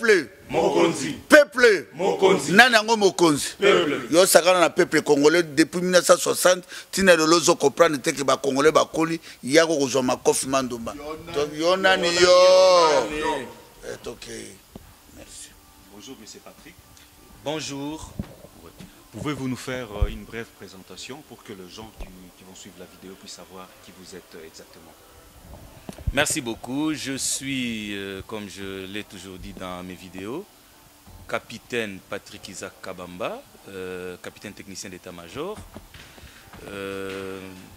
Peuple. Mokonzi. Peuple. Mokonzi. Nanango Mokonzi. Peuple. Yo sakana na peuple congolais depuis 1960. Tina de lozo comprendre que ba congolais ba koli yako kozwa makofi mandumba. Donc yo nani yo. C'est OK. Merci. Bonjour monsieur Patrick. Bonjour. Pouvez-vous nous faire une brève présentation pour que les gens qui vont suivre la vidéo puissent savoir qui vous êtes exactement? Merci beaucoup. Je suis, comme je l'ai toujours dit dans mes vidéos, capitaine Patrick Isaac Kabamba, capitaine technicien d'état-major,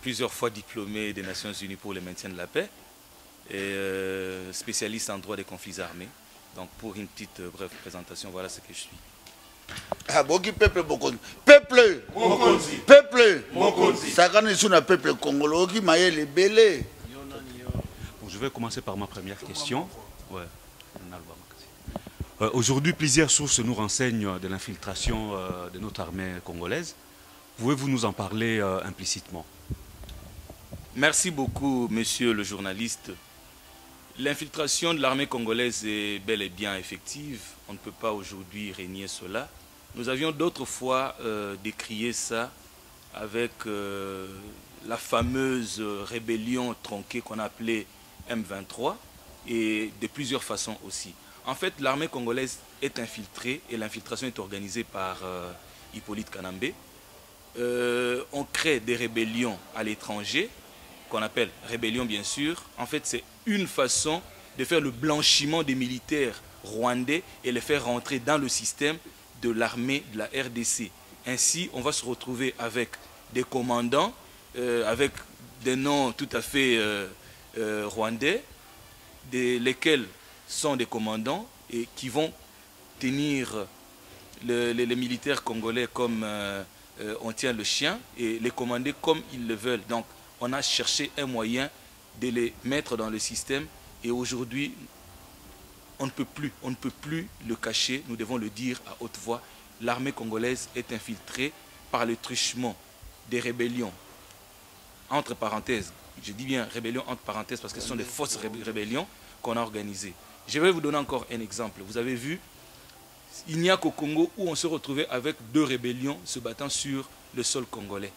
plusieurs fois diplômé des Nations Unies pour le maintien de la paix et spécialiste en droit des conflits armés. Donc pour une petite brève présentation, voilà ce que je suis. Ah, boki peuple Mokonzi. Peuple. Mokonzi. Peuple. Mokonzi. Sakana isu na peuple congolais oki mayele belé. Bon, je vais commencer par ma première question. Ouais. Aujourd'hui, plusieurs sources nous renseignent de l'infiltration de notre armée congolaise. Pouvez-vous nous en parler implicitement? Merci beaucoup, monsieur le journaliste. L'infiltration de l'armée congolaise est bel et bien effective. On ne peut pas aujourd'hui régner cela. Nous avions d'autres fois décrié ça avec la fameuse rébellion tronquée qu'on appelait M23 et de plusieurs façons aussi. En fait, l'armée congolaise est infiltrée et l'infiltration est organisée par Hippolyte Kanambe. On crée des rébellions à l'étranger, qu'on appelle rébellion bien sûr. En fait, c'est une façon de faire le blanchiment des militaires rwandais et les faire rentrer dans le système de l'armée de la RDC. Ainsi, on va se retrouver avec des commandants, avec des noms tout à fait rwandais, lesquels sont des commandants et qui vont tenir les militaires congolais comme on tient le chien et les commander comme ils le veulent. Donc, on a cherché un moyen de les mettre dans le système et aujourd'hui, on ne peut plus le cacher, nous devons le dire à haute voix. L'armée congolaise est infiltrée par le truchement des rébellions, entre parenthèses. Je dis bien rébellions entre parenthèses parce que ce sont des fausses rébellions qu'on a organisées. Je vais vous donner encore un exemple. Vous avez vu, il n'y a qu'au Congo où on se retrouvait avec deux rébellions se battant sur le sol congolais.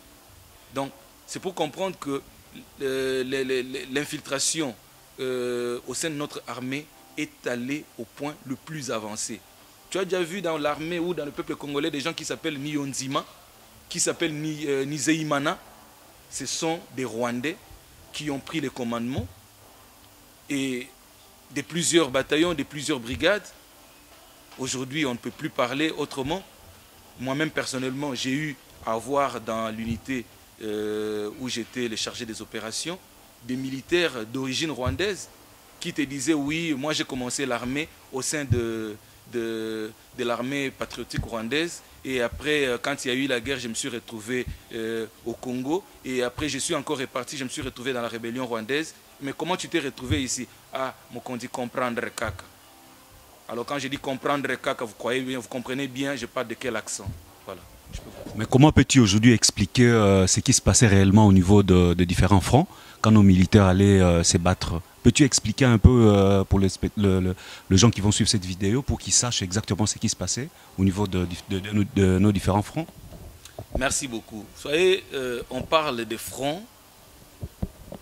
Donc, c'est pour comprendre que l'infiltration au sein de notre armée est allée au point le plus avancé. Tu as déjà vu dans l'armée ou dans le peuple congolais des gens qui s'appellent Niyonzima, qui s'appellent Nizeimana. Ce sont des Rwandais qui ont pris les commandements et de plusieurs bataillons, de plusieurs brigades. Aujourd'hui, on ne peut plus parler autrement. Moi-même, personnellement, j'ai eu à voir dans l'unité où j'étais le chargé des opérations, des militaires d'origine rwandaise qui te disaient, oui, moi j'ai commencé l'armée au sein de l'armée patriotique rwandaise. Et après, quand il y a eu la guerre, je me suis retrouvé au Congo. Et après, je suis encore reparti, je me suis retrouvé dans la rébellion rwandaise. Mais comment tu t'es retrouvé ici? Ah, on dit comprendre Kaka. Alors quand je dis comprendre Kaka, vous croyez bien, vous comprenez bien, je parle de quel accent. Voilà. Mais comment peux-tu aujourd'hui expliquer ce qui se passait réellement au niveau de différents fronts quand nos militaires allaient se battre? Peux-tu expliquer un peu pour les gens qui vont suivre cette vidéo pour qu'ils sachent exactement ce qui se passait au niveau de nos différents fronts? Merci beaucoup. Vous savez, on parle des fronts.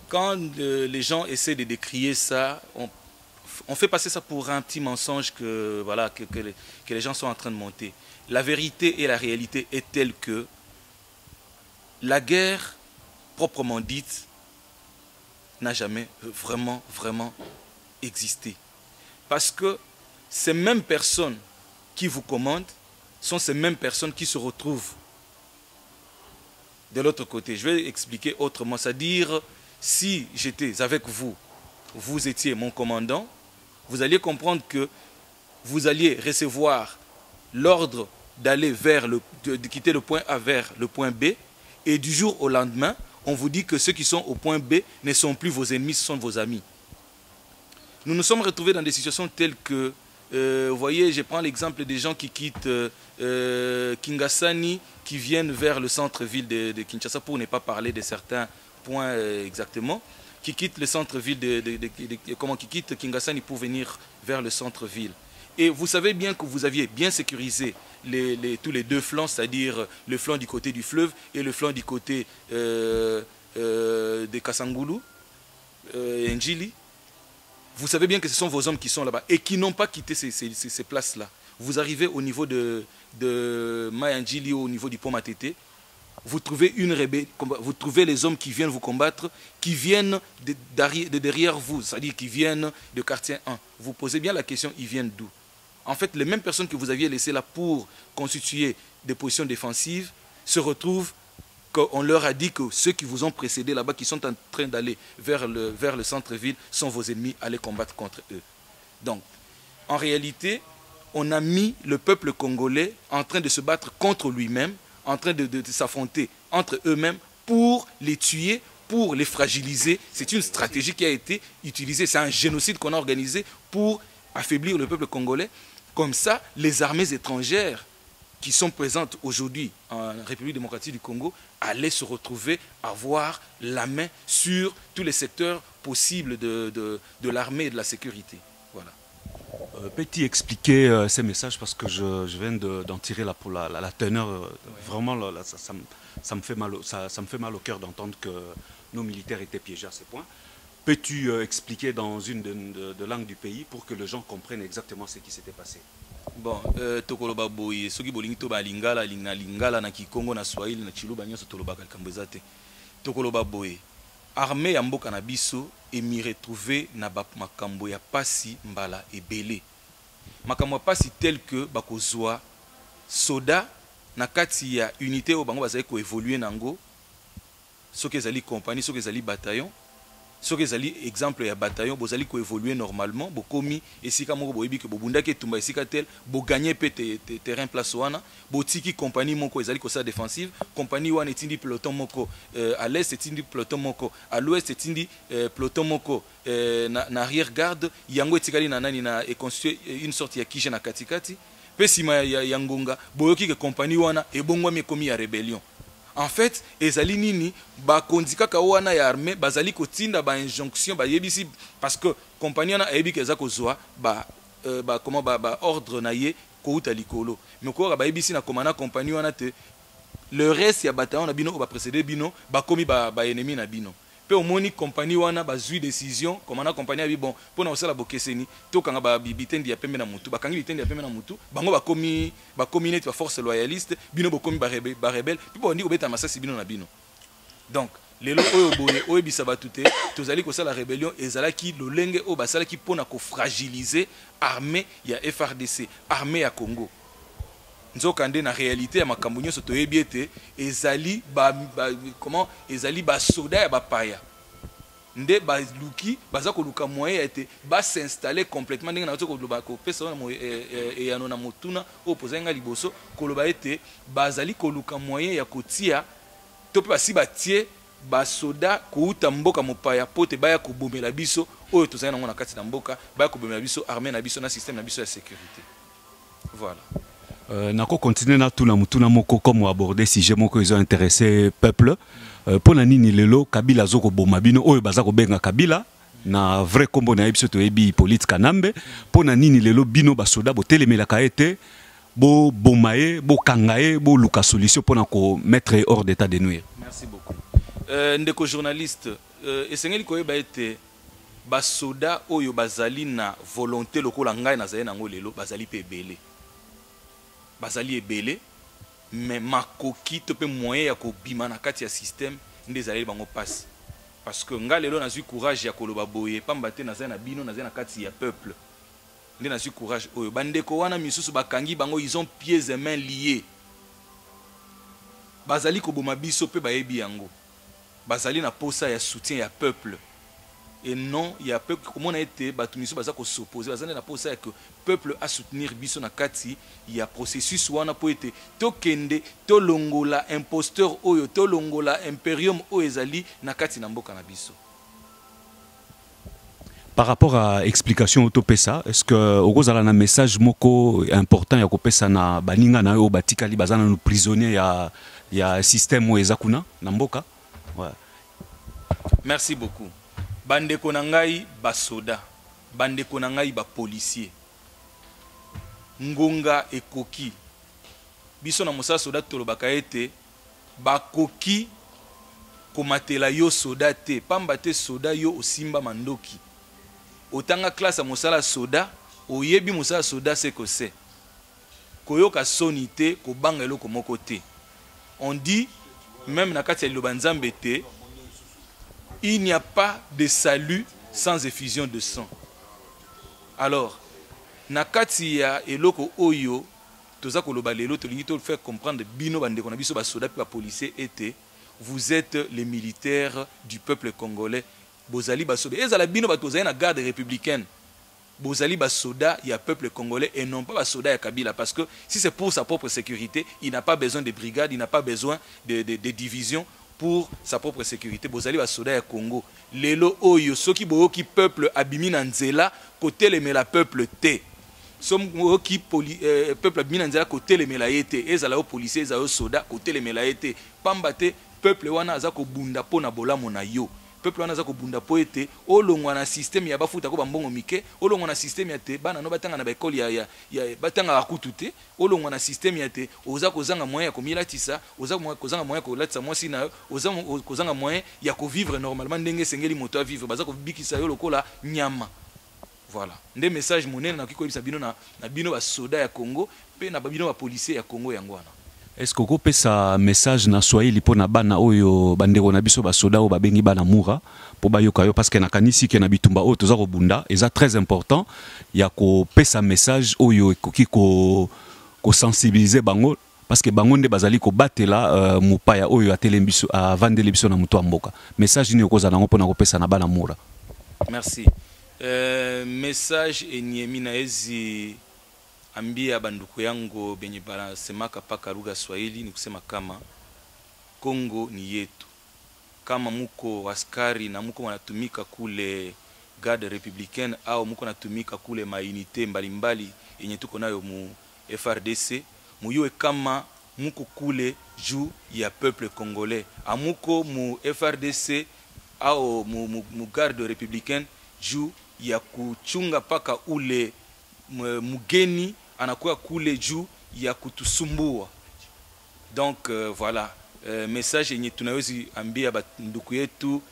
Quand les gens essaient de décrier ça, on fait passer ça pour un petit mensonge que, voilà, que les gens sont en train de monter. La vérité et la réalité est telle que la guerre, proprement dite, n'a jamais vraiment existé. Parce que ces mêmes personnes qui vous commandent sont ces mêmes personnes qui se retrouvent de l'autre côté. Je vais expliquer autrement. C'est-à-dire, si j'étais avec vous, vous étiez mon commandant, vous alliez comprendre que vous alliez recevoir l'ordre d'aller de quitter le point A vers le point B, et du jour au lendemain, on vous dit que ceux qui sont au point B ne sont plus vos ennemis, ce sont vos amis. Nous nous sommes retrouvés dans des situations telles que, vous voyez, je prends l'exemple des gens qui quittent Kingasani, qui viennent vers le centre-ville de Kinshasa, pour ne pas parler de certains points exactement, qui quittent le centre-ville qui quittent Kingasani pour venir vers le centre-ville. Et vous savez bien que vous aviez bien sécurisé tous les deux flancs, c'est-à-dire le flanc du côté du fleuve et le flanc du côté de Kassangoulou, Njili. Vous savez bien que ce sont vos hommes qui sont là-bas et qui n'ont pas quitté ces places-là. Vous arrivez au niveau de Mayanjili, au niveau du pont Matete, vous trouvez vous trouvez les hommes qui viennent vous combattre, qui viennent de derrière vous, c'est-à-dire qui viennent de quartier 1. Vous posez bien la question, ils viennent d'où? En fait, les mêmes personnes que vous aviez laissées là pour constituer des positions défensives se retrouvent qu'on leur a dit que ceux qui vous ont précédé là-bas, qui sont en train d'aller vers le centre-ville, sont vos ennemis, allez combattre contre eux. Donc, en réalité, on a mis le peuple congolais en train de se battre contre lui-même, en train de s'affronter entre eux-mêmes pour les tuer, pour les fragiliser. C'est une stratégie qui a été utilisée, c'est un génocide qu'on a organisé pour affaiblir le peuple congolais. Comme ça, les armées étrangères qui sont présentes aujourd'hui en République démocratique du Congo allaient se retrouver à avoir la main sur tous les secteurs possibles de l'armée et de la sécurité. Voilà. Peux-tu expliquer ces messages parce que je viens d'en tirer la teneur. Vraiment, là, ça me fait mal au cœur d'entendre que nos militaires étaient piégés à ce point. Peux-tu expliquer dans une de langues du pays pour que les gens comprennent exactement ce qui s'était passé? Bon, tokoloba boye soki bolingi to ba lingala na Kikongo na Swahili na Chiluba nyonso tolobaka likambo te. Tokoloba boye armée ya mboka na biso emi retrouvé na makambo ya pasi mbala ebele. Makambo ya pasi tel que bakozwa soda na kati ya unité o bango bazali ko évoluer nango, soki ezali compagnie, soki ezali bataillon. Soki ezali exemple ya bataillon, bozali ko évoluer normalement, bokomi esika moko boyebi ke bobundaki etumba esika tel, bo gagner pe terrain place wana, botiki compagnie moko ezali ko sa défensive, compagnie wana etindi peloton moko à l'est, etindi peloton moko à l'ouest, etindi peloton moko na arrière garde, yango etikali na nani na e constituer une sorte ya kije na katikati, pe sima ya ngonga, boyoki ke compagnie wana ebongwami ekomi ya rébellion. En fait, ezali nini ba kondika ka wana ya armée bazali kotinda ba injonction ba yebisi parce que compagnie na ebi ke za kozwa ba ordre na ye ko uta likolo mais ko ba yebisi na komana compagnie wana te le reste ya bataillon na bino ba précédé bino ba komi ba ennemi na bino pe omoni compagnie wana ba zui décision komana compagnie abi bon pona osala bokeseni to kanga ba bitendi ya pembe na mutu ba kangi bitendi ya pembe na mutu bango ba komi net ba force loyaliste bino bokomi ba rebelle puis bon ndi obeta masasi bino na bino. Donc lelo oyo boye oyo bisaba tuté tozali ko sala rébellion ezalaki lolenge o basalaki pona ko fragiliser armée ya FRDC, armée ya Congo. Nzokande na réalité ya makambo nyonso toyebi ete ezali ezali ba soda ya bapaya nde ba luki baza ko luka moyen ete ba s'installer complètement ndenge na ko loba ko pesa na eyano na motuna opozenga liboso ko loba ete bazali ko luka moyen ya kotia to pe basi batie ba soda ko uta mboka mopaya pote baya ko bomela biso oyo tozali na kati na mboka baya ko bomela biso armée na biso na système na biso ya sécurité. Voilà. Nako continuer na tuna mutuna moko comme aborder sujet moko ils ont intéressé peuple pour na nini lelo Kabila zoko boma bino oyo bazako benga Kabila na vrai kombo na ebiso to ebi Hippolyte Kanambe pour na nini lelo bino basoda bo telemela ka ete bo bomaye bo kangaye bo luka solution pour na ko mettre hors d'état de nuire. Merci beaucoup. Ndeko journaliste esengeli ko eba ete basoda oyo bazali na volonté lokola ngai na zali nango lelo bazali pe belé. Bazali ebele mais makoki to pe moyen ya ko bima na kati ya système ndezali bango passe parce que nga lelo nazui courage ya koloba boye pamba te nazali na bino nazali na kati ya peuple nde nazui courage oyo bandeko wana misusu bakangi bango ils ont pieds et mains liés bazali ko boma biso pe bayebi yango bazali na posa ya soutien ya peuple et non il y a peuple comment on a été batumiso baza ko s'opposer bazana na posa que peuple a soutenir biso na kati il y a processus wana po été to kende to longola imposteur oyo to longola imperium o ezali na kati na mboka na biso. Par rapport à explication autopesa, est-ce que au a un message moko important ya kopesa na baninga na yo batikali bazana no prisonnier ya système o ezakuna na mboka? Ouais. Merci beaucoup. Bandeko na ngai basoda, bandeko na ngai ba policier. ngonga ekoki biso na mosala soda tolobaka ete bakoki komatela yo soda te pamba te soda yo osimba mandoki otanga classe ya mosala soda oyebi mosala soda seko se koyoka soni te kobanga eloko moko te. On dit même na kati ya liloba nzambe te il n'y a pas de salut sans effusion de sang. Alors na kati ya eloko oyo toza koloba lelo tolingi to faire comprendre bino bande kona biso ba soda pe ba policier était vous êtes les militaires du peuple congolais bozali ba soda ezala bino ba tozali na garde républicaine bozali ba soda ya peuple congolais et non pas ba soda ya Kabila parce que si c'est pour sa propre sécurité il n'a pas besoin de brigades, il n'a pas besoin de divisions pour sa propre sécurité. Bozali ba soda ya Congo lelo oyo soki boyoki peuple abimi na nzela côté le mela peuple te somo ki peuple abimi na nzela côté le mela yete ezala o policier ezala o soda côté le mela yete pamba te peuple wana aza ko bunda pona bolamo na yo peuple wana aza ko bunda po ete olongwa na système ya bafuta ko bambongo mike olongwa na système ya te bana no batanga na ba école ya batanga akutu te olongwa na système ya te oza kozanga moyen ya komilatisa oza kozanga moyen ko latisa mwasi na oza kozanga moyen ya ko vivre normalement ndenge sengeli moto a vivre baza ko bikisa yo lokola nyama. Voilà nde message monene na kiko bisa bino na bino ba soda ya Congo pe na bino ba policier ya Congo yango wana. Est-ce que vous pesa message na Swahili pour na bana oyo bandeko na biso ba soda o ba bengi bana mura pour ba yoka yo parce que na kanisi ke na bitumba o toza ko bunda et ça très important ya ko pesa message oyo ekoki ko sensibiliser bango parce que bango nde bazali ko batela mupaya oyo atele biso a vandele biso na muto mboka message ni okoza nango pona ko pesa na bana mura. Merci. Message enyemi na ezi ambia banduku yangu benye bana semaka paka lugha Swahili ni kusema kama Kongo ni yetu. Kama muko askari na muko wanatumika kule garde républicaine au muko natumika kule mainite mbalimbali yenye tuko nayo mu FRDC, muyue kama muko kule juu ya peuple congolais. Amuko mu FRDC au mu garde républicaine juu ya kuchunga paka ule mugeni anakuwa kule juu ya kutusumbua. Donc voilà, message yenye tunawezi ambia banduku yetu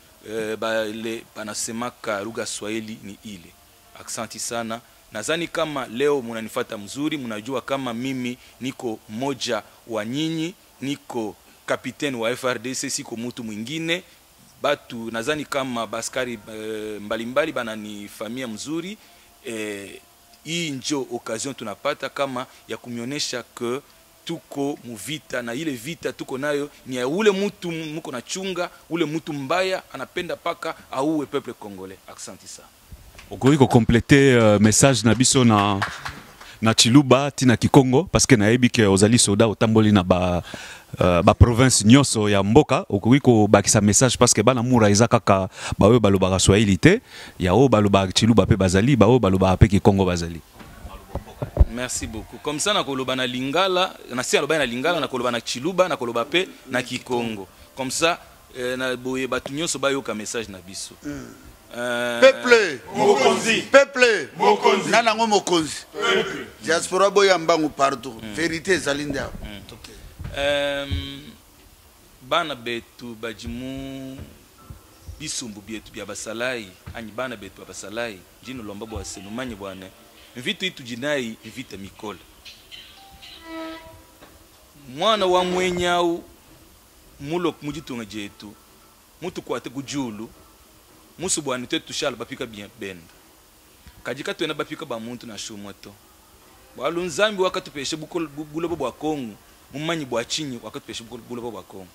banasemaka lugha Swahili ni ile. Aksanti sana. Nadhani kama leo munanifata mzuri, munajua kama mimi niko moja wa nyinyi, niko kapiteni wa FRDC, siko mtu mwingine. Batu nadhani kama baskari mbalimbali bananifamia mzuri. Hii njo occasion tunapata kama ya kumionesha ke tuko muvita na ile vita tuko nayo ni ya ule mtu muko na chunga ule mtu mbaya anapenda paka auwe peuple congolais. Aksanti sana. Okoki ko compléter message na biso na Chiluba tina Kikongo parce que nayebi ke ozali soda otamboli na ba province nyoso ya mboka okoki ko bakisa message parce que bana mura eza kaka bawe balobaka Swahili te ya o balobaka Chiluba pe bazali bawe balobaka pe Kikongo bazali. Merci beaucoup. Comme ça na koloba na Lingala na si aloba na Lingala na koloba na Chiluba na koloba pe na Kikongo. Comme ça na boye batu nyoso bayoka message na biso. Peuple Mokonzi. Peuple Mokonzi. Nanango Mokonzi. Peuple. Diaspora boya mbangu partout. Vérité zalinda. Bana betu bajimu bisumbu bietu bya basalai ani bana betu basalai jino lomba bwa selumanye bwana vitu itu jinai vita mikola mwana wa mwenyau mulo mujitunga jetu mutu kwate kujulu musu bwana tetu shala bapika bien benda kajika twena bapika ba muntu na shumoto bwalu nzambi wakatupeshe bulo bwa Kongo mumanyi bwa chinyi wakatupeshe bulo bwa Kongo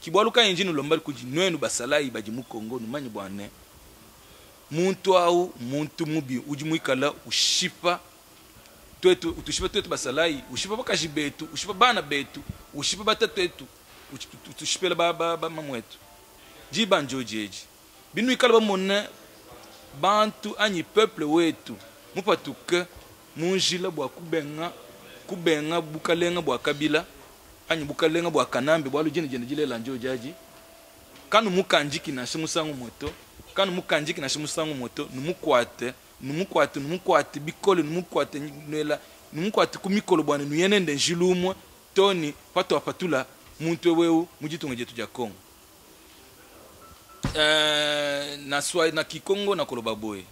kibwaluka enjini lombali kujinwenu basalai bajimu Kongo numanyi bwane muntu au muntu mubi ujimwikala ushipa twetu utushipa twetu basalai ushipa bakaji betu ushipa bana betu ushipa batatu etu utushipela baba mamwetu jiba njojeji binu ikala bamona bantu anyi peuple wetu mupatuka munjila bwa kubenga bukalenga bwa Kabila anyi bukalenga bwa Kanambe bwa lujene jene la njojaji kanu mukanjiki na shimusangu moto kanu mukanjiki na shimusangu moto numukwate bikole numukwate nela numuko atukumi bwana nuyenende njilumwe toni pato apatula muntu weu mujitunga jetu ja Kongo na swai na Kikongo na koloba boye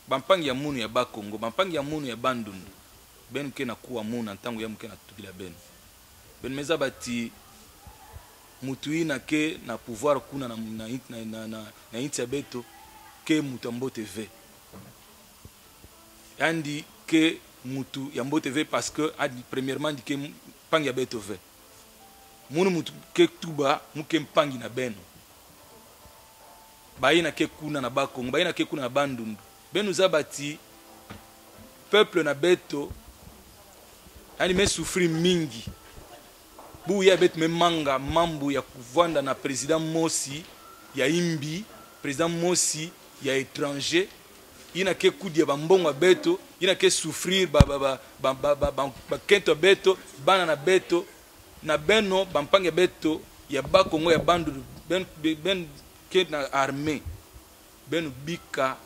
bampangi ya munu ya Bakongo bampangi ya munu ya Bandundu ben ke na kuwa muna ntango ya mke na tukila ben meza bati mutu ina ke na pouvoir kuna na inti ya beto ke mutu ambo TV andi ke mutu ya mbo TV parce que adi premièrement di ke pangi ya beto ve munu mutu ke tuba muke mpangi na beno baina ke kuna na Bakongo baina ke kuna na Bandundu benu zabati peuple na beto ani me souffrir mingi bu ya beto me manga mambu ya kuvanda na président Mosi ya imbi président Mosi ya étranger ina ke kudi ya bambongo beto ina ke souffrir ba kento beto bana na beto na beno bampange beto ya Bakongo ya Bandundu ben ke na armée benu bika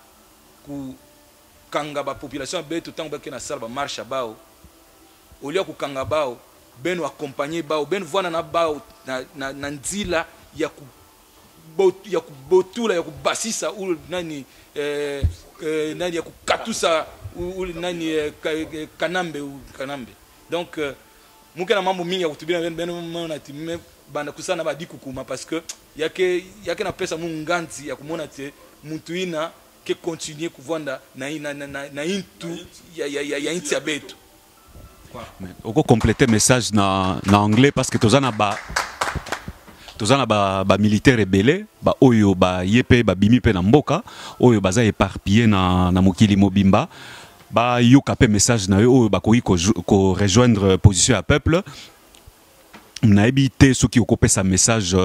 ku kanga ba population beto tango ba ke na salba marche bao olia ku kanga bao benu accompagner bao benu vwana na bao na nzila ya ku botula ya kubasisa ul nani nani ya kukatusa ul nani kanambe donc muke na mambo mingi ya kutubina benu mona time banda kusana ba dikukuma parce que yake na pesa munganzi ya kumona te muntu ina ke continuer kuvanda na intu ya inti ya betu oko compléter message na anglais parce que tozana ba militaire rebelle ba oyo ba yepe ba bimi pe na mboka oyo baza éparpillé na mokili mobimba ba yoka pe message na oyo ba ko rejoindre position à peuple na ebité ceux qui occupent sa message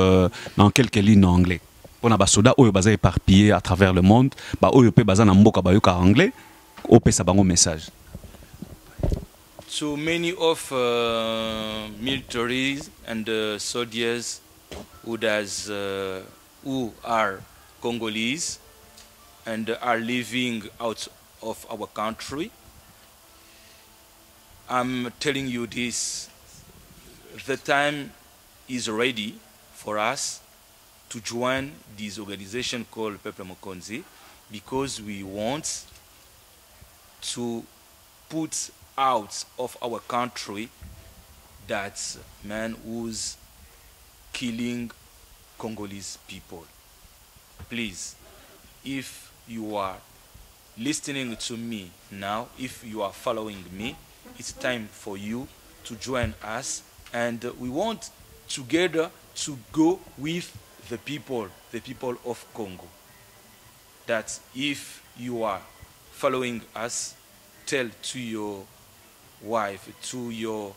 dans quelques lignes en anglais on a ba soda oyo baza éparpillé à travers le monde ba oyo pe baza na mboka ba yoka anglais opesa bango message. So many of militaries and soldiers who are Congolese and are living out of our country. I'm telling you this, the time is ready for us to join this organization called Peuple Mokonzi because we want to put out of our country that man who's killing Congolese people. Please, if you are listening to me now, if you are following me, it's time for you to join us, and we want together to go with the people of Congo. That if you are following us, tell to your wife, to your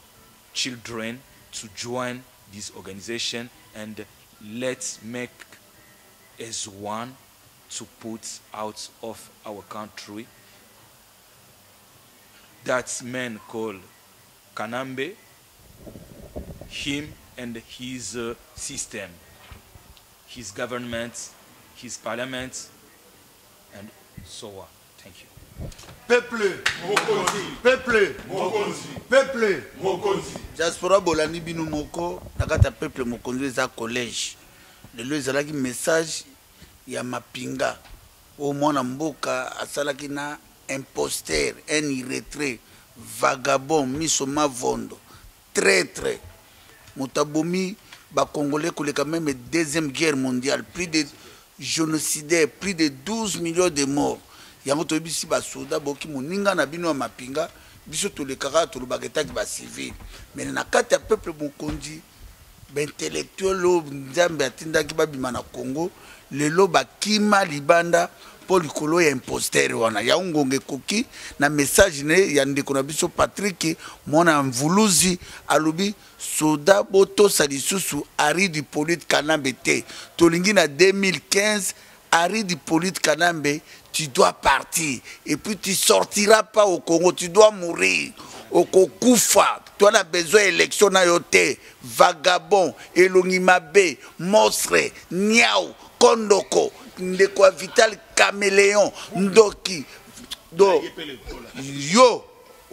children to join this organization, and let's make as one to put out of our country that man called Kanambe, him and his system, his government, his parliament, and so on. Thank you. Peuple Mokonzi, peuple Mokonzi, peuple Mokonzi. Diaspora bolandi binu moko nakata peuple Mokonzi za collège. Lelo ezalaki message ya mapinga au mwana mboka asalaki na imposteur, un irrétrait, vagabond, miso mavondo, traître. Moutaboumi ba congolais koleka même deuxième guerre mondiale, plus de génocidaires, plus de 12 millions de morts. Yango to bisi ba soda boki moninga na bino mapinga biso to le kaka to lobaketaki ba civil mais na kati ya peuple Mokonzi ba intellectuel lo nzambe atindaki ba bima na Congo lelo ba kima libanda pour likolo ya imposteur wana ya ngonge koki na message ne ya ndeko na biso Patrick mona mvuluzi alobi soda boto salisusu ari du Polite Kanambe te tolingi na 2015 ari du Polite Kanambe. Tu dois partir et puis tu sortiras pas au Congo, tu dois mourir au Kokoufa. Tu as besoin d'élection na yote, vagabond, Elongimabe, monstre, Niao, Kondoko, Ndeko Vital Caméléon, Ndoki, Do, Yo,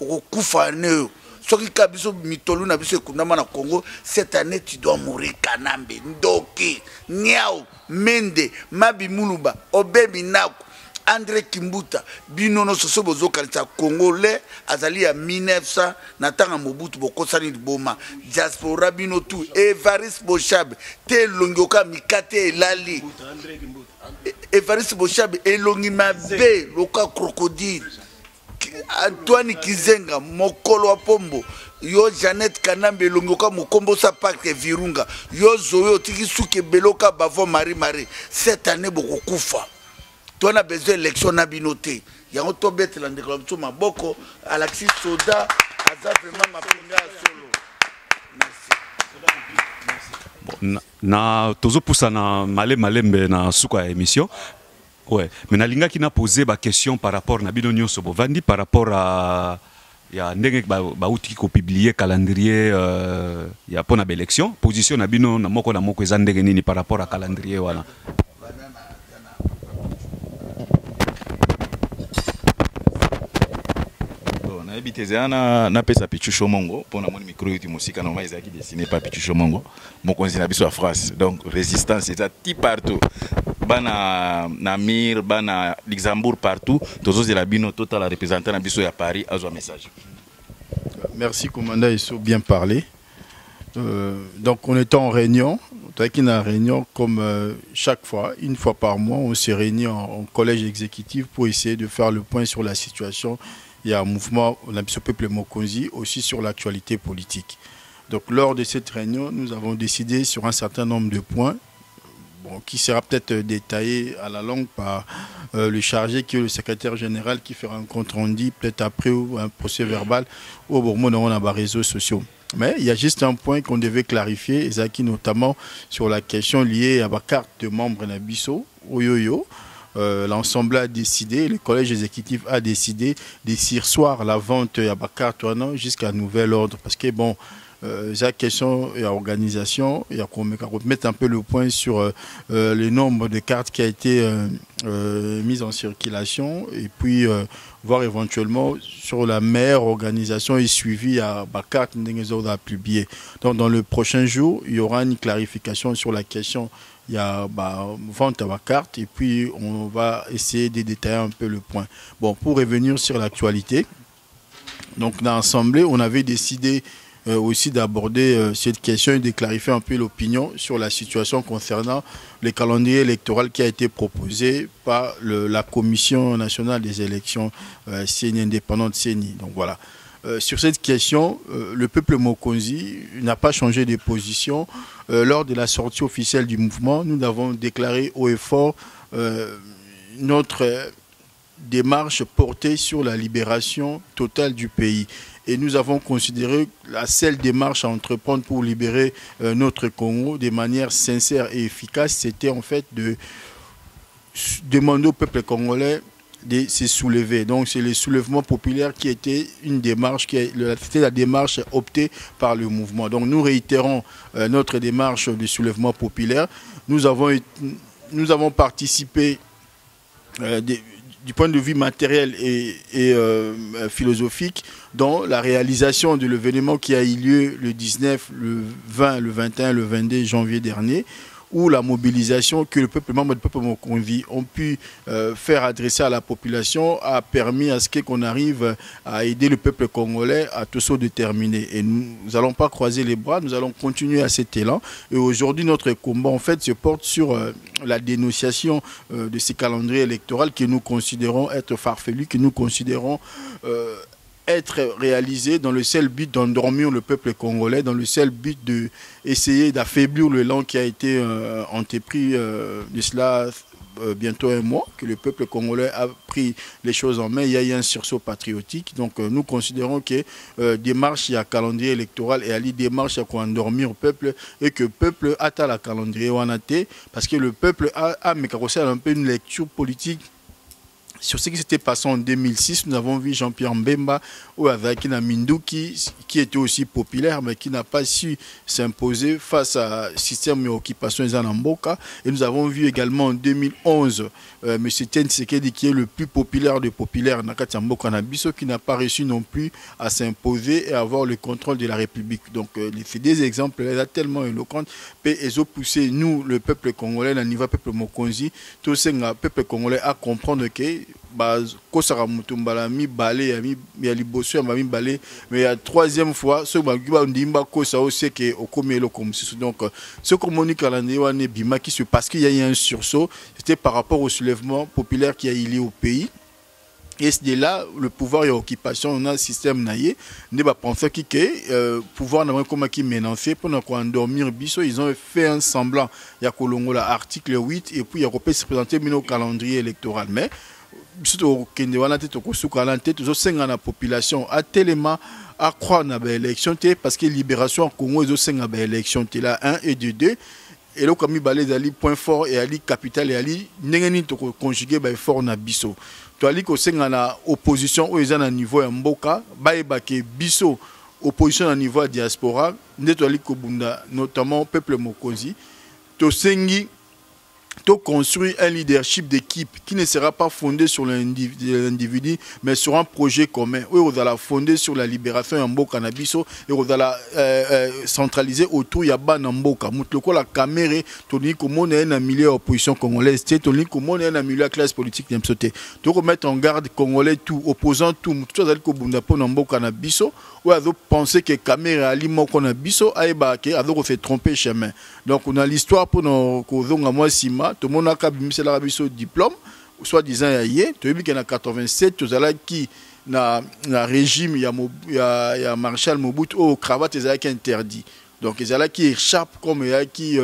okokufa ne soki ka biso mitolu na biso ekundama na Congo cette année tu dois mourir Kanambe Ndoki Niao Mende Mabi Muluba Obebi Naku André Kimbuta binono soso bozo kanisa Congolais azali ya 1900 na tanga Mobutu bokosani boma diaspora bino tu Evariste Boshab te longoka mikate elali Evariste Boshab elongi mabe loka crocodile Antoine Kizenga mokolo wa pombo yo Jeannette Kanambe longoka mokombo sa parc Virunga yo zoyo tiki suke beloka bavo Marie cette année bokokufa. Tu as besoin d'élection na binoté. Il y a un tobet la déclaration maboko Alexis Soda aza vraiment ma première solo. Merci. Na tozo poussa na malembe na suka émission. Ouais, mais nalinga qui n'a posé ba question par rapport na bino nyonso bovandi par rapport à ya ndenge ba outil ko publier calendrier ya pona élection position na bino na moko eza ndenge nini par rapport à calendrier wala. na pesa Pichucho Mongo pour na mon micro youtube musika normal ezaki dessiné par Pichucho Mongo mokonzi na biso ya France donc résistance c'est ça ti partout bana na Mir bana Luxembourg partout tozo de la bino total la représentant na biso ya Paris azwa message. Merci commandant, ils sont bien parlé. Donc on est en réunion, comme chaque fois, une fois par mois, on se réunit en collège exécutif pour essayer de faire le point sur la situation. Il y a un mouvement, on a ce peuple Mokonzi, aussi sur l'actualité politique. Donc lors de cette réunion, nous avons décidé sur un certain nombre de points, qui sera peut-être détaillé à la longue par le chargé qui est le secrétaire général qui fera un compte rendu peut-être après ou un procès verbal au moment où on a des réseaux sociaux. Mais il y a juste un point qu'on devait clarifier, Ezaki, notamment sur la question liée à la carte de membre Nabiso, Oyoyo. L'ensemble a décidé, le collège exécutif a décidé de surseoir la vente à la carte jusqu'à nouvel ordre. Parce que bon, la question et l'organisation, il y a qu'on mettre un peu le point sur le nombre de cartes qui a été mise en circulation et puis voir éventuellement sur la meilleure organisation et suivi à la carte à publier. Donc dans le prochain jour, il y aura une clarification sur la question. Il y a vente à la carte et puis on va essayer de détailler un peu le point. Bon, pour revenir sur l'actualité, donc dans l'Assemblée, on avait décidé aussi d'aborder cette question et de clarifier un peu l'opinion sur la situation concernant le calendrier électoral qui a été proposé par la Commission nationale des élections CENI indépendante CENI. Donc voilà. Sur cette question, le peuple Mokonzi n'a pas changé de position. Lors de la sortie officielle du mouvement, nous avons déclaré haut et fort notre démarche portée sur la libération totale du pays. Et nous avons considéré la seule démarche à entreprendre pour libérer notre Congo de manière sincère et efficace, c'était en fait de demander au peuple congolais de se soulever. Donc c'est le soulèvement populaire qui était une démarche, c'était la démarche optée par le mouvement. Donc nous réitérons notre démarche de soulèvement populaire. Nous avons participé du point de vue matériel et philosophique dans la réalisation de l'événement qui a eu lieu le 19, le 20, le 21, le 22 janvier dernier, où la mobilisation que le peuple, membre du peuple Mokonzi ont pu faire adresser à la population a permis à ce qu'on arrive à aider le peuple congolais à tout s'autodéterminer. Et nous n'allons pas croiser les bras, nous allons continuer à cet élan. Et aujourd'hui, notre combat en fait se porte sur la dénonciation de ces calendriers électoraux que nous considérons être farfelus, que nous considérons être réalisé dans le seul but d'endormir le peuple congolais, dans le seul but d'essayer d'affaiblir le l'élan qui a été entrepris de cela bientôt un mois, que le peuple congolais a pris les choses en main. Il y a eu un sursaut patriotique. Donc nous considérons que démarche, il y a calendrier électoral et à l'idée démarche, il y a endormir le peuple et que le peuple atteint la calendrier ou parce que le peuple a un peu une lecture politique Sur ce qui s'était passé en 2006, nous avons vu Jean-Pierre Mbemba ou avec Minduki, qui était aussi populaire, mais qui n'a pas su s'imposer face à système d'occupation des Anamboka. Et nous avons vu également en 2011 M. Tiens Tshisekedi, qui est le plus populaire des populaires, Nakatiamboka Nabiso, qui n'a pas réussi non plus à s'imposer et à avoir le contrôle de la République. Donc, c'est des exemples là tellement éloquents. Et ils ont poussé, nous, le peuple congolais, le niveau peuple Mokonzi, tout le peuple congolais à comprendre que kosaka mutumbala mi balé ya liboso ya mami balé mais la troisième fois ce ba ndimba kosa aussi que au komelo comme donc ce communique calendrier wane bima qui se parce qu'il y a eu un sursaut, c'était par rapport au soulèvement populaire qui a eu lieu au pays. Et c'est de là le pouvoir et l'occupation, on a un système naïe, ne va penser que pouvoir n'a comme qui menacé pour ne pas endormir biso, ils ont fait un semblant. Il y a Kolongola article 8 et puis il y a repris se présenter au calendrier électoral, mais surtout kende wana te to suka na te to senga na population a tellement à croire na ba élection parce que libération en Congo ils senga ba élection te là 1 et 2 et là comme balé dali point fort et ali capital et ali ndengeni to conjuguer ba fort na biso to ali ko senga na opposition o ezana niveau ya mboka ba ke biso opposition na niveau ya diaspora ndeto ali ko bunda notamment peuple mokonzi to sengi de construire un leadership d'équipe qui ne sera pas fondé sur l'individu, mais sur un projet commun. Oui, on va fonder sur la libération en Mboka Nabiso et on va centraliser autour de Yaba Namboka. Moutloko la caméra, toni comme on est un milieu opposition congolaise, toni comme on est un milieu classe politique d'Emsoté. Donc on met en garde congolais tout, opposant tout, tout ça ko bunda po Namboka Nabiso. Ou à penser que caméra ali moko Nabiso aïbake, à donc on fait tromper chemin. Donc on a l'histoire pour nos kozonga moi sima. Tout le monde a kabimisi la biso diplôme, soit disant yaye, tu as vu qu'il y a 87, tu as qui na régime il y a Marshal Mobutu au cravate est interdit. Donc il y a qui échappe comme il y a qui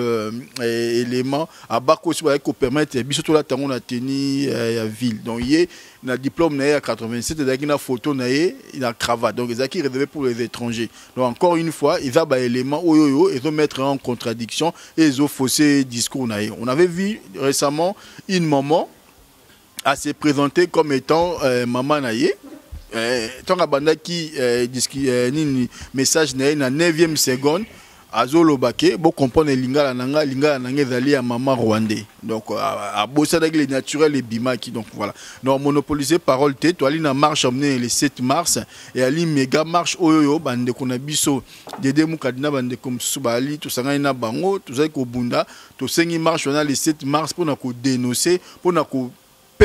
élément à bas aussi pour permettre biso tout là tant on a tenu la ville. Donc il y a un diplôme na 87 et une photo na une cravate. Donc il y a qui réservé pour les étrangers. Donc encore une fois, il y a des éléments ils vont mettre en contradiction et ils ont faussé discours na. On avait vu récemment une maman à se présenter comme étant maman na tant que banda qui message na 9e seconde azolo bake bo comprendre lingala nanga ezali ya maman rwandais donc a bossa avec les naturels et bimaki donc voilà non monopoliser parole te to ali na marche emmener le 7 mars et ali méga marche oyo bande kona biso dede mukadina bande comme subali to sanga na bango to zai ko bunda to sengi marche on a le 7 mars pour na ko dénoncer pour na ko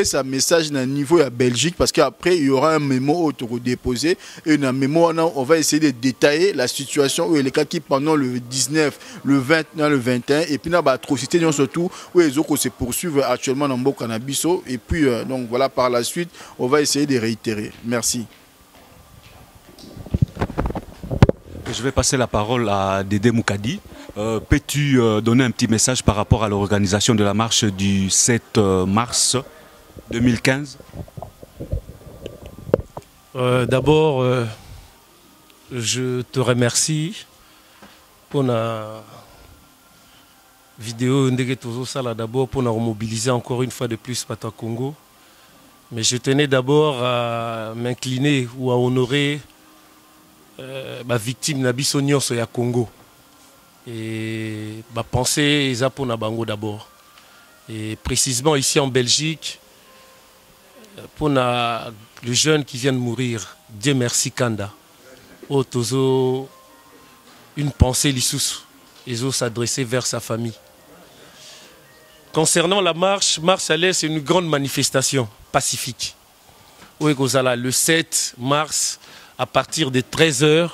sa message na niveau à Belgique parce qu'après il y aura un mémo auto-déposé et un mémo on va essayer de détailler la situation où les cas qui pendant le 19, le 20, le 21 et puis na ba atrocité surtout où les autres se poursuivent actuellement dans Mboka Nabiso et puis donc voilà par la suite on va essayer de réitérer. Merci. Je vais passer la parole à Dédé Moukadi. Peux-tu donner un petit message par rapport à l'organisation de la marche du 7 mars 2015? D'abord, je te remercie pour la vidéo d'abord pour nous mobiliser encore une fois de plus Pata Congo. Mais je tenais d'abord à m'incliner ou à honorer ma victime Nabiso Nyonso ya Congo. Et ma pensée est pour Nabango d'abord. Et précisément ici en Belgique, pour le jeune qui vient de mourir, Dieu merci Kanda. Oh, tozo, une pensée l'issous, ils ont s'adresser vers sa famille. Concernant la marche à l'air, c'est une grande manifestation pacifique. Oui, le 7 mars, à partir de 13h,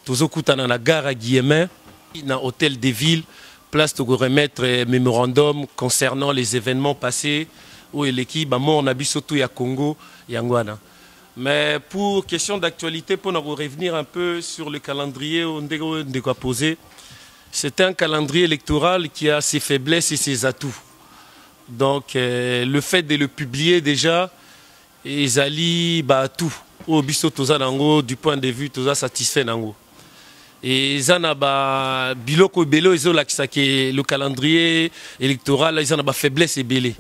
tozo kutana na gare à Guillemin, dans l'hôtel des villes, place de remettre un mémorandum concernant les événements passés où l'équipe a mort surtout à Congo et Angoana. Mais pour question d'actualité, pour nous revenir un peu sur le calendrier on a posé, c'est un calendrier électoral qui a ses faiblesses et ses atouts. Donc le fait de le publier déjà, ils allient tout. Au biso toza nango du point de vue toza satisfait nango. Et Zanaba Biloko Belo, le calendrier électoral, ils ont faiblesse et belé.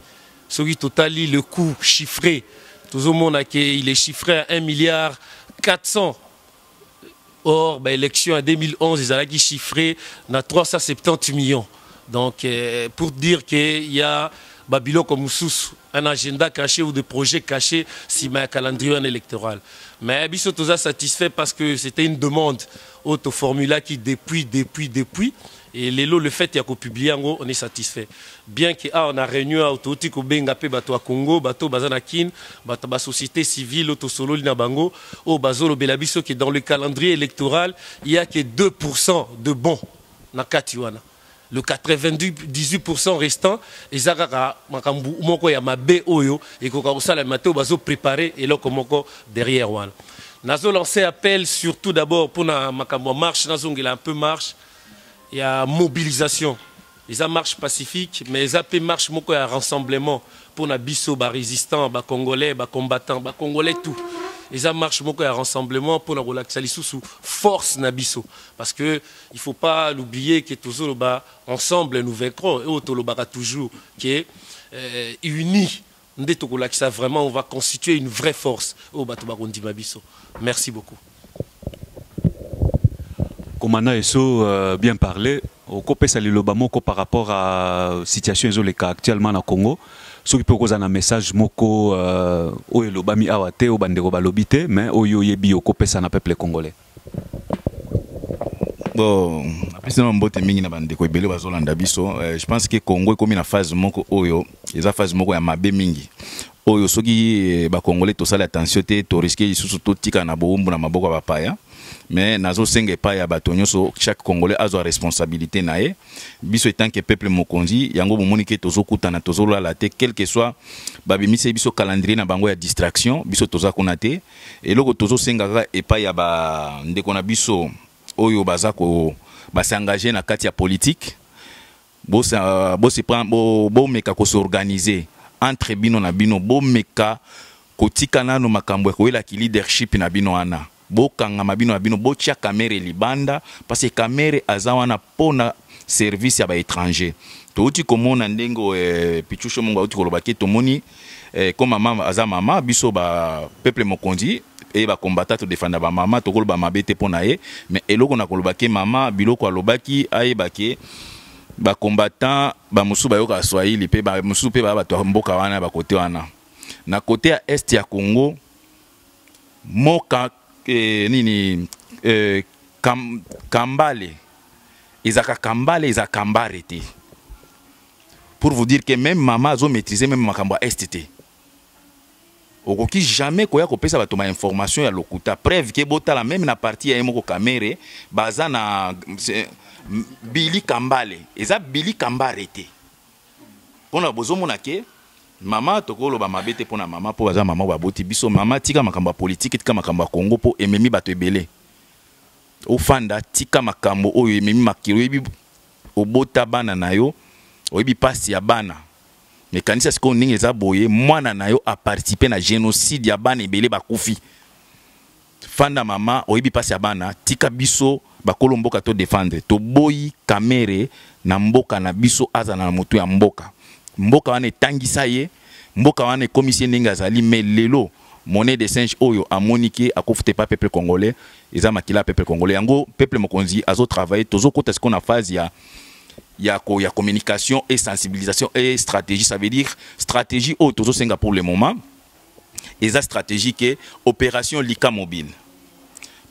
celui total, le coût chiffré, tout le monde a il est chiffré à 1,4 milliard. Or, l'élection en 2011, ils ont chiffré à 370 millions. Donc, pour dire qu'il y a Babylon comme un agenda caché ou des projets cachés si un calendrier électoral. Mais Bissot nous a satisfait parce que c'était une demande auto-formula qui depuis. Et le fait qu'il y a publié, on est satisfait. Bien qu'on a réunion autotique au Bengapé, bateau à Congo, bateau Bazanakin, bateau société civile, auto solo Linabango, au Bazolo Belabiso qui est dans le calendrier électoral, il n'y a que 2% de bons dans Katiwana. Le 98% restant, ils ont préparé et là, derrière. Nous avons lancé appel surtout d'abord pour la marche, nous avons un peu marche. Il y a mobilisation. Ils ont marche pacifique, mais ils ont marche il y a rassemblement pour les bisso, les résistants, les Congolais, les combattants, les Congolais, tout. Ils ont marche il y a rassemblement pour la relaxer sous force na bisso. Parce qu'il ne faut pas l'oublier que toujours ensemble nous vaincrons. Et autour toujours qui est unis. Vraiment, on va constituer une vraie force au Batobarondi Mabiso. Merci beaucoup. Commandant Esso bien parlé, au copé salilobamoko par rapport à la situation actuellement au Congo. Ce qui peut causer un message moko au elobami awate au bandeko balobite mais au yebi au copé ça na peuple congolais. Bon, après c'est un beau termine na bandeko ebele bazolanda biso. Je pense que Congo est comme une phase moko oyo, eza phase moko ya mabe mingi. Oyo soki ba congolais to sala attention te to risquer isusu to tika na bombu na maboko ba paya. Mais nazo senge pa ya batonyo so chaque congolais a sa responsabilité nae biso étant que peuple mokonzi yango bomoni ke tozo kutana tozo la te quel que soit babimise biso calendrier na bango ya distraction biso toza konate et loko tozo senga e pa ya ba ndeko na biso oyo bazako ba s'engager na kati ya politique bo se prend bo meka ko s'organiser entre bino na bino bo meka kotika nano makambo ko ela ki leadership na bino ana bokanga mabino abino botia kamere libanda parce que kamere azawana pona service ya ba étranger to uti komona ndengo pichusho mongo uti kolobaki to moni comme mama aza mama biso ba peuple mokonzi et ba combattant to défendre ba mama to koloba mabete pona ye mais eloko na kolobaki mama biloko alobaki ayebaki ba combattant ba musu ba yoka Swahili pe ba musu pe ba bato mboka wana ba côté wana na côté ya est ya Congo moka nini Kambale Isaka Kambale Isaka Kambare te pour vous dire que même maman a maîtrisé même makambo STT okoki jamais koya kopesa bato ma information ya lokuta preuve ke botala même na partie ya moko kamere baza na Billy Kambale eza Billy Kambare te pona bozomona ke mama tokolo ba mabete pona mama po baza mama baboti biso mama tika makambo politique tika makambo Congo po ememi bato ebele ofanda tika makambo oyo ememi makiro ebi obota bana nayo oyebi pasi ya bana mais kanisa siko ningi eza boye mwana nayo a participer na génocide ya bana ebele bakufi fanda mama oyebi pasi ya bana tika biso bakolo mboka to défendre to boyi kamere na mboka na biso aza na moto ya mboka mboka wane tangisa ye mboka wane komisie ndenge azali mais lelo monnaie de singe oyo amonike akofute pas peuple congolais eza makila peuple congolais yango peuple mokonzi azo travailler tozo kota ce qu'on a phase ya communication et sensibilisation et stratégie ça veut dire stratégie oyo tozo senga pour le moment eza stratégie que opération Lika mobile.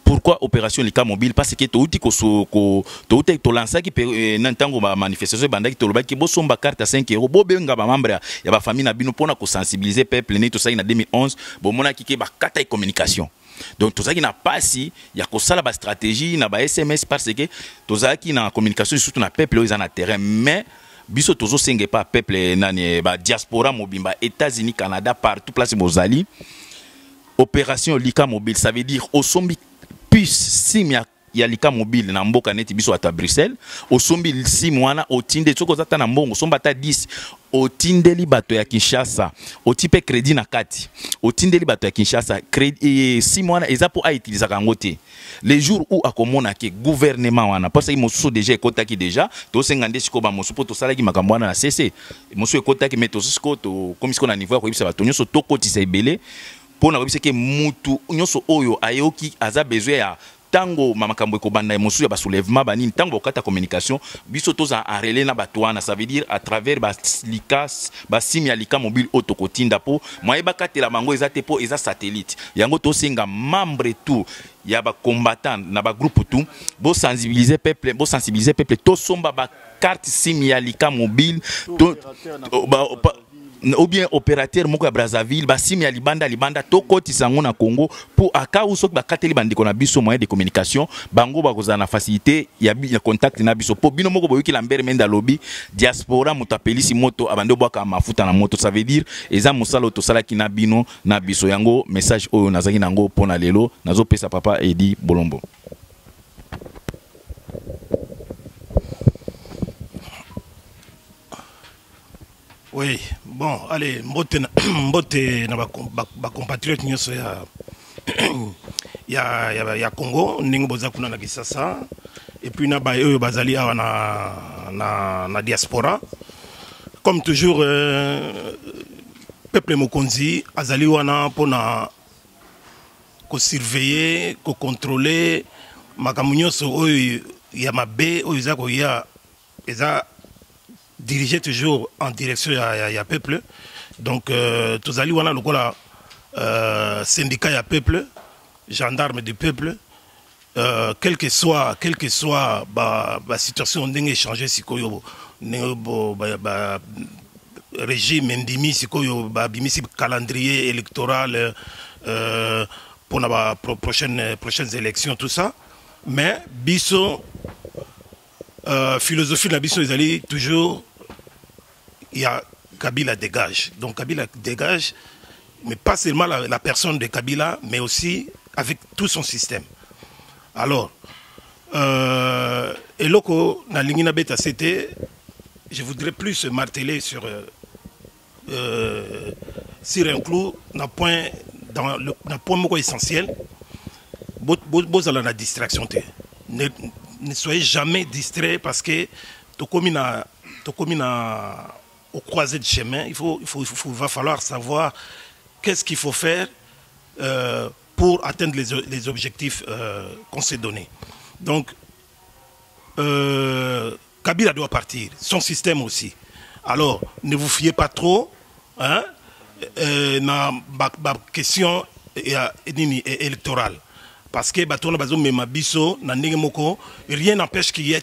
Pourquoi opération Lika mobile? Parce que touti to lança qui nantango ba manifestation bandaki to lobaki bo somba carte à 5 €, bo benga ba membre ya ba famille na bino pona ko sensibiliser peuple ne to ça na 2011 bo mona ki ke ba kata communication. Donc tout ça qui n'a pas si ya ko sala ba stratégie na ba SMS parce que tout ça qui na communication surtout na peuple ils en a terrain mais biso tozo senge pas peuple nani ba diaspora mobimba États-Unis Canada partout place bozali opération Lika mobile ça veut dire au sombi puisse simia ya lika mobile na mboka neti biso ata Bruxelles osombi 6 mwana otinde soko zata na mbongo somba ta 10 otindeli bato ya Kinshasa otipe crédit na kati otindeli bato ya Kinshasa crédit 6 mwana eza po a utiliser kango te les jours où akomona ke gouvernement wana parce que mosusu déjà ekotaki déjà to sengande siko ba mosusu po to salaki makambo wana na CC mosusu ekotaki mais to siko to comme siko na niveau ya koyebisa bato nyonso to kotisa ebele pona koyebisa ke mutu nyonso oyo ayoki aza besoin ya tango mamakambo ekobanda mosusu ya basoulèvement banini tango okata communication biso toza enrelé na bato wana ça veut dire à travers baslikas basimi ya lika mobile otokotinda po moye bakatela bango eza te po eza satellite yango tosenga membre tout ya ba combattant na ba groupe tout bo sensibiliser peuple to somba ba carte sim ya lika mobile to ou bien opérateur moko ya Brazzaville basimi ya libanda to kotisa ngo na Congo pour aka usok bakateli bandiko na biso moyen de communication bango bakoza na facilité ya contact na biso po bino moko boyoki la mbere menda lobby diaspora mutapelisi moto abando bwaka mafuta na moto ça veut dire eza musalo to sala ki na bino na biso yango message oyo nazaki nango pona lelo nazo pesa papa Edi Bolombo. Oui, bon, allez, mbote na ba compatriotes nyonso ya Congo, ndenge boza kuna na Kisasa, et puis na ba oyo bazali awa na diaspora. Comme toujours, peuple mokonzi azali wana pona ko surveiller, ko contrôler makambo nyonso oyo ya mabe oyo za ko ya eza diriger toujours en direction ya peuple. Donc tous allés wana lokola syndicat ya peuple, gendarme du peuple, quel que soit ba situation ndenge changer sikoyo régime ndimi sikoyo ba bimisi calendrier électoral pour la prochaines élections tout ça, mais biso philosophie de la biso ils allaient toujours il y a Kabila dégage. Donc Kabila dégage, mais pas seulement la personne de Kabila, mais aussi avec tout son système. Alors, et loko na lingina beta c'était, je voudrais plus marteler sur un clou, dans le point essentiel, bozala na distraction te. Ne soyez jamais distrait parce que au croisé de chemin, va falloir savoir qu'est-ce qu'il faut faire pour atteindre les objectifs qu'on s'est donnés. Donc, Kabila doit partir, son système aussi. Alors, ne vous fiez pas trop hein, na question électorale. Parce que rien n'empêche qu'il y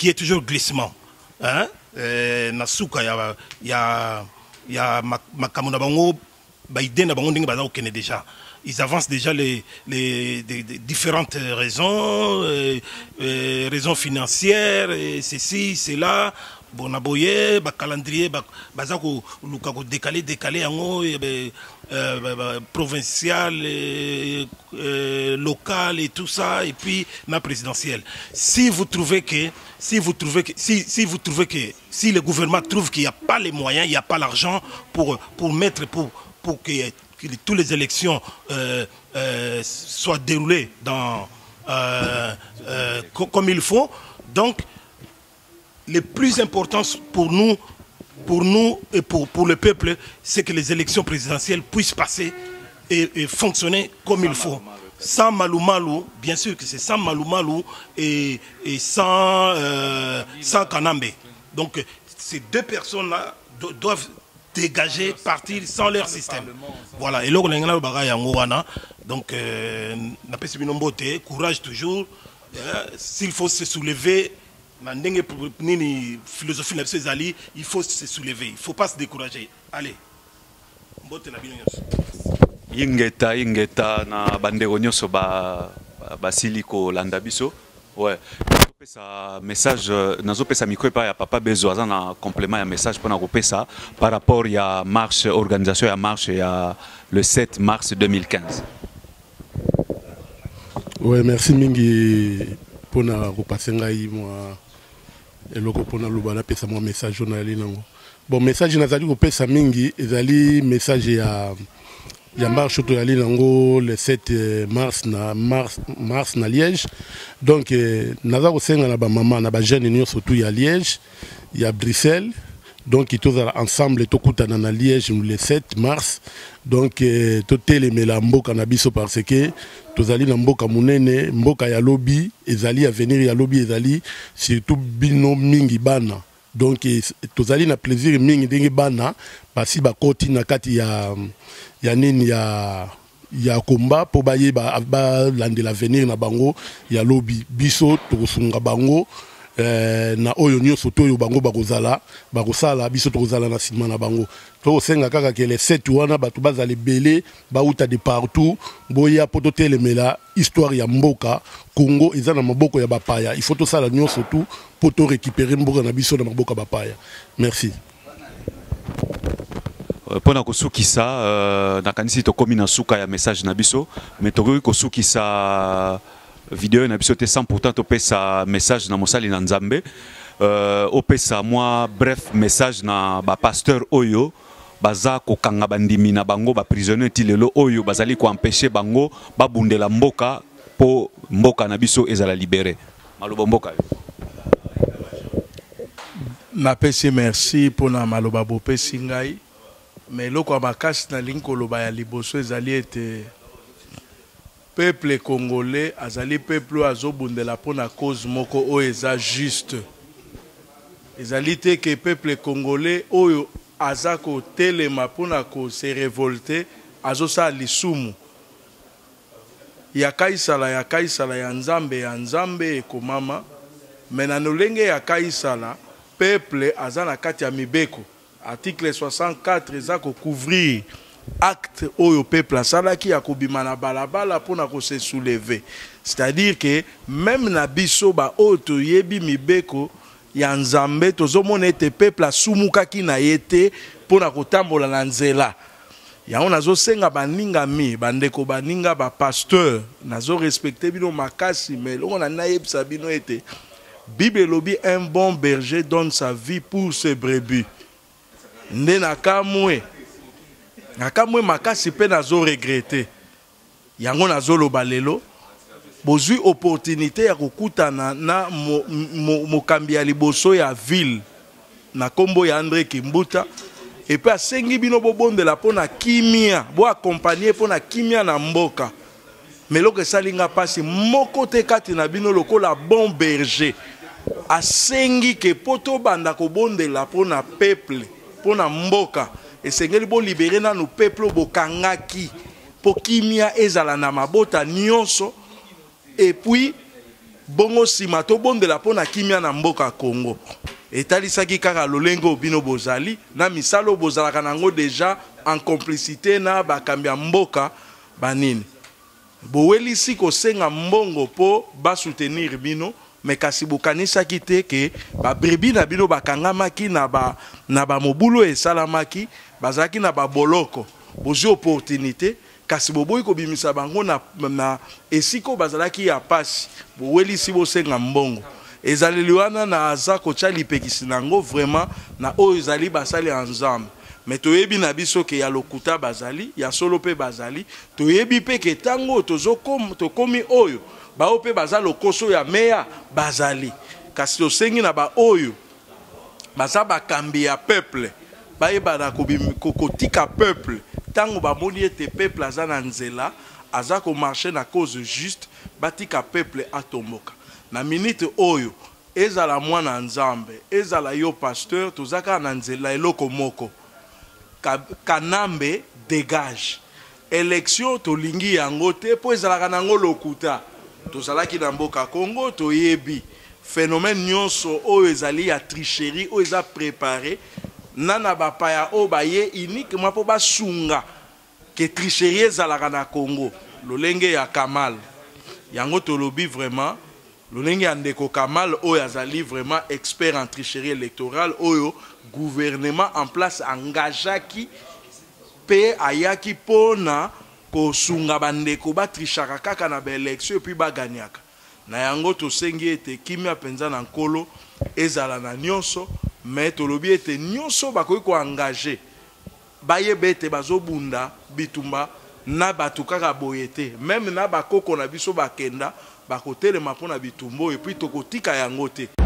ait toujours glissement. Hein? Nasuka ya makamuna bango baide na bango ndenge baza okene déjà. Ils avancent déjà les différentes raisons, raisons financières, ceci, cela. Bon, aboye, calendrier, baza ko luka ko décaler yango provincial, local et tout ça, et puis la présidentielle. Si vous trouvez que si le gouvernement trouve qu'il n'y a pas les moyens, il n'y a pas l'argent pour que toutes les élections soient déroulées comme il faut, donc le plus important pour nous et pour le peuple, c'est que les élections présidentielles puissent passer et fonctionner comme il faut. Sans malou-malou, bien sûr que c'est sans malou-malou et sans Kanambe. Donc ces deux personnes-là doivent dégager, partir sans leur système. Voilà. Et là, on a donc, courage toujours. S'il faut se soulever, philosophie il faut se soulever, il ne faut pas se décourager. Allez. Ingeta na bandeko nyonso basiliko landa biso. Ouais. Nazopesa micro pa ya papa Bezo aza na complément ya message pour na kopesa par rapport ya marche organisation ya marche ya le 7 mars 2015. Ouais, merci mingi pour repasser moi eloko pona lubana pesa moi message journaliste nango. Bon message nazali ko pesa mingi ezali message ya marche to yali nango le 7 mars na Liège. Donc naza ko senga na ba maman na ba jeune union surtout ya Liège, ya Bruxelles. Donc ils tous ensemble to kutana na Liège le 7 mars. Donc to telemela mboka na biso parce que tozali na mboka munene, mboka ya lobby ezali à venir ya lobby ezali surtout bino mingi bana. Donc tozali na plaisir mingi ndenge bana basi bakoti na kati ya nini ya combat po baye ba landela venir na bango ya lobby biso tokosunga bango na oyo nyonso to yo bango bakosala biso tokozala na sima na bango tokosenga kaka ke les 7 wana bato bazali belé bauta de partout boya poto telemela histoire ya mboka Congo eza na maboko ya bapaya il faut tosala nyonso tout poto récupérer mboka na biso na maboko ya bapaya. Merci. Pona kosukisa nakanisi tokomi na suka ya message na biso mais tokoki kosukisa vidéo na biso te 100% topesa message na mosali na Nzambe opesa moi bref message na ba pasteur oyo baza kokanga bandimi na bango ba prisonnier tilelo oyo bazali ko empêcher bango babundela mboka po mboka na biso ezala libéré maloba mboka na pesi merci pona maloba bopesi ngai mais loko makasi na linko loba ya liboso ezali ete peuple congolais azali peuple azobundela pona cause moko oyo eza juste ezali te ke peuple congolais oyo azako telema pona ko se révolter azosa lisumu ya kaisala ya nzambe ekomama mena nolenge ya kaisala peuple azana kati ya mibeko article 64 ezako couvrir acte oyo peuple asalaki ya kobima na balabala pona ko se soulever, c'est-à-dire que même na biso ba oyo toyebi mibeko ya nzambe tozomona ete peuple asumukaki na yete pona kotambola na nzela yango nazosenga baninga mi bandeko baninga ba pasteur nazo respecter bino makasi mais longo na nayebisa bino ete Bible lobi un bon berger donne sa vie pour ses brebis nde nakamwe makasi pe nazo regretter yango nazo loba lelo bozui opportunité ya kokutana na mokambi ya liboso ya ville na kombo ya André Kimbuta et puis asengi bino bobondela pona kimia bo accompagner pona kimia na mboka meloko esalinga pasi moko te kati na bino lokola bon berger asengi ke poto banda kobondela pona peuple pona mboka esengeli bo libérer na no peuple bokangaki po kimia ezala na mabota nyonso et puis bongo sima to bondela pona kimia na mboka Congo etalisaki kaka lolengo bino bozali na misalo bozalaka nango déjà en complicité na bakambi ya mboka banini bowelisi kosenga mbongo po ba soutenir bino mais kasi bokanisaki te ke ba brebi na bino bakangamaki na ba mobulo esalamaki bazaki na ba boloko bozo opportunité kasi boboyi kobimisa bango na esiko bazalaki ya pasi bowelisi bosenga mbongo ezaleli wana na aza kotia lipekisi nango vraiment na oyo ezali basali ensemble mais toyebi na biso ke ya lokuta bazali ya solo pe bazali toyebi pe ke tango tokomi oyo bao pe baza lokoso ya meya bazali kasi tosengi na ba oyo baza bakambi ya peuple bayeba na kotika peuple tango bamoni ete peuple aza na nzela aza ko marcher na cause juste batika peuple atomboka na minute oyo ezala mwana nzambe ezala yo pasteur tozaka na nzela eloko moko kanambe dégage élection tolingi yango te po ezalaka nango lokuta tozalaki na mboka Congo toyebi phénomène nyonso oyo ezali ya tricherie oyo eza préparé nana bapaya oyo baye uniquement po basunga ke tricherie ezalaka na Congo lolenge ya Kamal yango tolobi vraiment lolenge ya ndeko Kamal oyo azali vraiment expert en tricherie électorale oyo gouvernement en place engagaki pe ayaki pona kosunga bandeko batrishaka kaka na baélection epuis baganiaka na yango tosengi ete kimia mpenza na nkolo ezala na nyonso mais tolobi ete nyonso bakoki koengage bayeba ete bazobunda bitumba na bato kaka boye te meme na bakoko na biso bakenda bakotelema mpo na bitumba epuis tokotika yango te.